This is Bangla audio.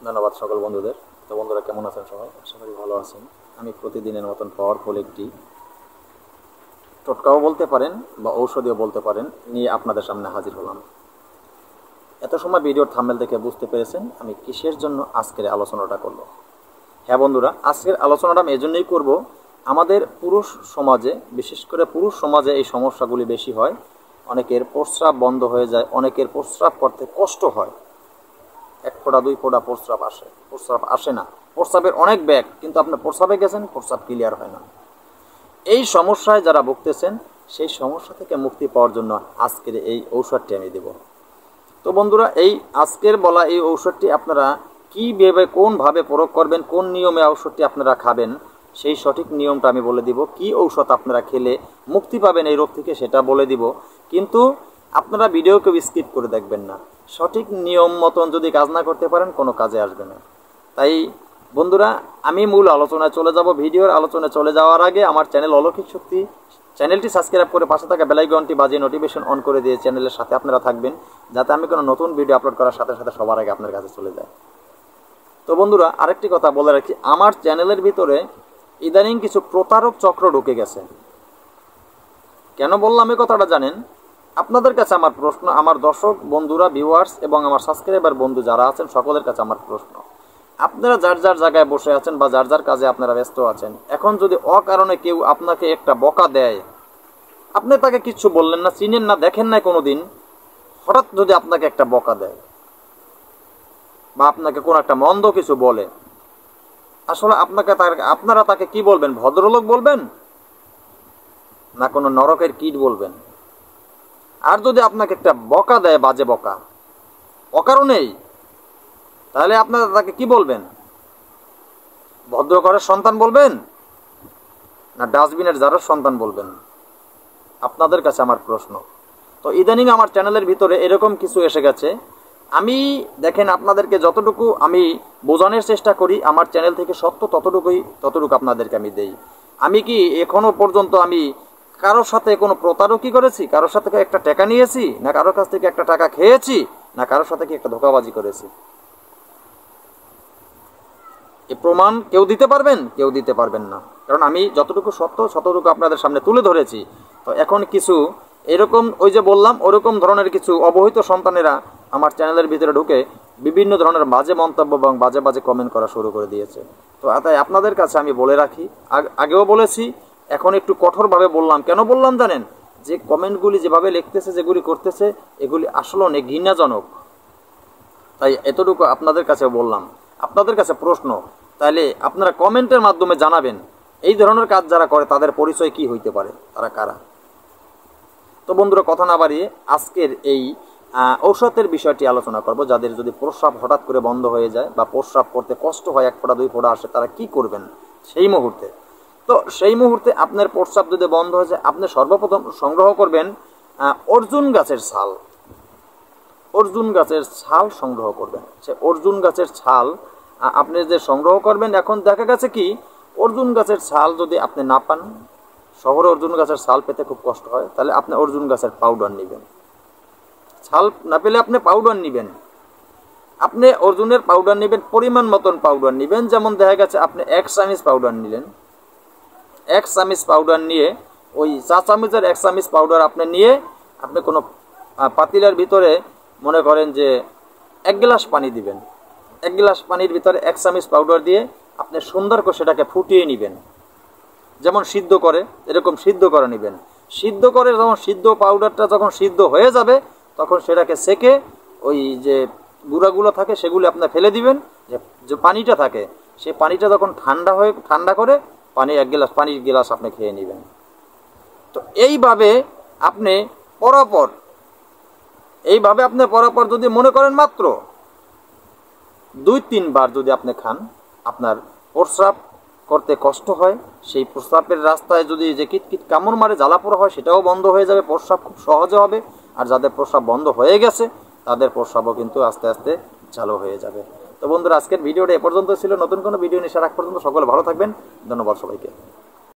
ধন্যবাদ সকল বন্ধুদের। তো বন্ধুরা কেমন আছেন সবাই? আশা করি ভালো আছেন। আমি প্রতিদিনের মতন পাওয়ারফুল একটি টোটকাও বলতে পারেন বা ঔষধিও বলতে পারেন নিয়ে আপনাদের সামনে হাজির হলাম। এত সময় ভিডিওর থাম্বনেল দেখে বুঝতে পেরেছেন আমি কিসের জন্য আজকের আলোচনাটা করব। হ্যাঁ বন্ধুরা, আজকের আলোচনাটা আমি এজন্যই করব, আমাদের পুরুষ সমাজে, বিশেষ করে পুরুষ সমাজে এই সমস্যাগুলি বেশি হয়। অনেকের প্রস্রাব বন্ধ হয়ে যায়, অনেকের প্রস্রাব করতে কষ্ট হয়, এক ফোঁটা দুই ফোঁটা প্রস্রাব আসে না, প্রস্রাবের অনেক ব্যাগ, কিন্তু আপনি প্রস্রাবে গেছেন, প্রস্রাব ক্লিয়ার হয় না। এই সমস্যায় যারা ভুগতেছেন সেই সমস্যা থেকে মুক্তি পাওয়ার জন্য আজকের এই ঔষধটি আমি দেব। তো বন্ধুরা, এই আজকের বলা এই ঔষধটি আপনারা কীভাবে কোনভাবে প্রয়োগ করবেন, কোন নিয়মে ঔষধটি আপনারা খাবেন, সেই সঠিক নিয়মটা আমি বলে দিব। কি ঔষধ আপনারা খেলে মুক্তি পাবেন এই রোগ থেকে সেটা বলে দিব। কিন্তু আপনারা ভিডিওকে স্কিপ করে দেখবেন না। সঠিক নিয়ম মতন যদি কাজ না করতে পারেন কোনো কাজে আসবে না। তাই বন্ধুরা, আমি মূল আলোচনায় চলে যাব। ভিডিওর আলোচনায় চলে যাওয়ার আগে আমার চ্যানেল অলৌকিক শক্তি চ্যানেলটি সাবস্ক্রাইব করে পাশে থাকা বেল আইকনটি বাজিয়ে নোটিফিকেশন অন করে দিয়ে চ্যানেলের সাথে আপনারা থাকবেন, যাতে আমি কোনো নতুন ভিডিও আপলোড করার সাথে সাথে সবার আগে আপনার কাছে চলে যায়। তো বন্ধুরা, আরেকটি কথা বলে রাখি, আমার চ্যানেলের ভিতরে ইদানিং কিছু প্রতারক চক্র ঢুকে গেছে। কেন বললাম এই কথাটা জানেন? আপনাদের কাছে আমার প্রশ্ন, আমার দর্শক বন্ধুরা, ভিউয়ার্স এবং আমার সাবস্ক্রাইবার বন্ধু যারা আছেন সকলের কাছে আমার প্রশ্ন, আপনারা যার যার জায়গায় বসে আছেন বা যার যার কাজে আপনারা ব্যস্ত আছেন, এখন যদি অকারণে কেউ আপনাকে একটা বকা দেয়, আপনি তাকে কিচ্ছু বললেন না, চিনেন না, দেখেন নাই কোনো দিন, হঠাৎ যদি আপনাকে একটা বকা দেয় বা আপনাকে কোনো একটা মন্দ কিছু বলে, আসলে আপনারা তাকে কি বলবেন? ভদ্রলোক বলবেন না কোনো নরকের কীট বলবেন? আর যদি আপনাকে একটা বকা দেয়, বাজে বকা অকারণেই, তাহলে আপনারা তাকে কি বলবেন? ভদ্র ঘরের সন্তান বলবেন না ডাস্টবিনের জারের সন্তান বলবেন? আপনাদের কাছে আমার প্রশ্ন। তো ইদানিং আমার চ্যানেলের ভিতরে এরকম কিছু এসে গেছে। আমি দেখেন, আপনাদেরকে যতটুকু আমি বোঝানোর চেষ্টা করি, আমার চ্যানেল থেকে সত্য ততটুকু আপনাদেরকে আমি দেই। আমি কি এখনো পর্যন্ত আমি কারোর সাথে কোনো প্রতারকই করেছি? কারোর সাথে একটা টাকা নিয়েছি? না কারোর কাছ থেকে একটা টাকা খেয়েছি? না কারোর সাথে কি একটা ধোঁকাবাজি করেছি? এ প্রমাণ কেউ দিতে পারবেন? কেউ দিতে পারবেন না। কারণ আমি যতটুকু সত্য ততটুকু আপনাদের সামনে তুলে ধরেছি। তো এখন কিছু এরকম, ওই যে বললাম, ওরকম ধরনের কিছু অবহিত সন্তানেরা আমার চ্যানেলের ভিতরে ঢুকে বিভিন্ন ধরনের বাজে মন্তব্য এবং বাজে বাজে কমেন্ট করা শুরু করে দিয়েছে। তো তাই আপনাদের কাছে আমি বলে রাখি, আগেও বলেছি, এখন একটু কঠোরভাবে বললাম। কেন বললাম জানেন? যে কমেন্টগুলি যেভাবে লিখতেছে, যেগুলি করতেছে, এগুলি আসলে অনেক ঘৃণাজনক। তাই এতটুকু আপনাদের কাছে বললাম। আপনাদের কাছে প্রশ্ন, তাহলে আপনারা কমেন্টের মাধ্যমে জানাবেন এই ধরনের কাজ যারা করে তাদের পরিচয় কি হইতে পারে, তারা কারা। তো বন্ধুরা, কথা না বাড়িয়ে আজকের এই ঔষধের বিষয়টি আলোচনা করব। যাদের যদি প্রস্রাব হঠাৎ করে বন্ধ হয়ে যায় বা প্রস্রাব করতে কষ্ট হয়, এক ফোঁটা দুই ফোঁটা আসে, তারা কি করবেন সেই মুহূর্তে? তো সেই মুহূর্তে আপনার প্রস্রাব যদি বন্ধ হয়ে যায়, আপনি সর্বপ্রথম সংগ্রহ করবেন অর্জুন গাছের ছাল। অর্জুন গাছের ছাল সংগ্রহ করবেন। সে অর্জুন গাছের ছাল আপনি যে সংগ্রহ করবেন, এখন দেখা গেছে কি, অর্জুন গাছের ছাল যদি আপনি না পান, শহরে অর্জুন গাছের ছাল পেতে খুব কষ্ট হয়, তাহলে আপনি অর্জুন গাছের পাউডার নেবেন। ছাল না পেলে আপনি পাউডার নেবেন। আপনি অর্জুনের পাউডার নেবেন, পরিমাণ মতন পাউডার নেবেন। যেমন দেখা গেছে আপনি 1 চামচ পাউডার নিলেন, 1 চামচ পাউডার নিয়ে, ওই 4 চামচের 1 চামচ পাউডার আপনি নিয়ে আপনি কোনো পাতিলার ভিতরে মনে করেন যে 1 গ্লাস পানি দিবেন। 1 গ্লাস পানির ভিতরে 1 চামচ পাউডার দিয়ে আপনি সুন্দর করে সেটাকে ফুটিয়ে নেবেন। যেমন সিদ্ধ করে, এরকম সিদ্ধ করে নেবেন। সিদ্ধ করে যখন পাউডারটা যখন সিদ্ধ হয়ে যাবে, তখন সেটাকে সেকে ওই যে গুঁড়াগুলো থাকে সেগুলো আপনি ফেলে দিবেন। যে পানিটা থাকে, সেই পানিটা যখন ঠান্ডা করে পানির গ্লাস আপনি খেয়ে নেবেন। তো এইভাবে আপনি পরাপর যদি মনে করেন মাত্র 2-3 বার যদি আপনি খান, আপনার প্রস্রাব করতে কষ্ট হয়, সেই প্রস্রাবের রাস্তায় যদি যে কিটকিট কামড় মারে, জ্বালাপোড়া হয়, সেটাও বন্ধ হয়ে যাবে। প্রস্রাব খুব সহজে হবে। আর যাদের প্রস্রাব বন্ধ হয়ে গেছে, তাদের প্রস্রাবও কিন্তু আস্তে আস্তে চালু হয়ে যাবে। তো বন্ধুরা, আজকের ভিডিওটা এ পর্যন্ত ছিল। নতুন কোনো ভিডিও নিয়ে আসার আগ পর্যন্ত সকলে ভালো থাকবেন। ধন্যবাদ সবাইকে।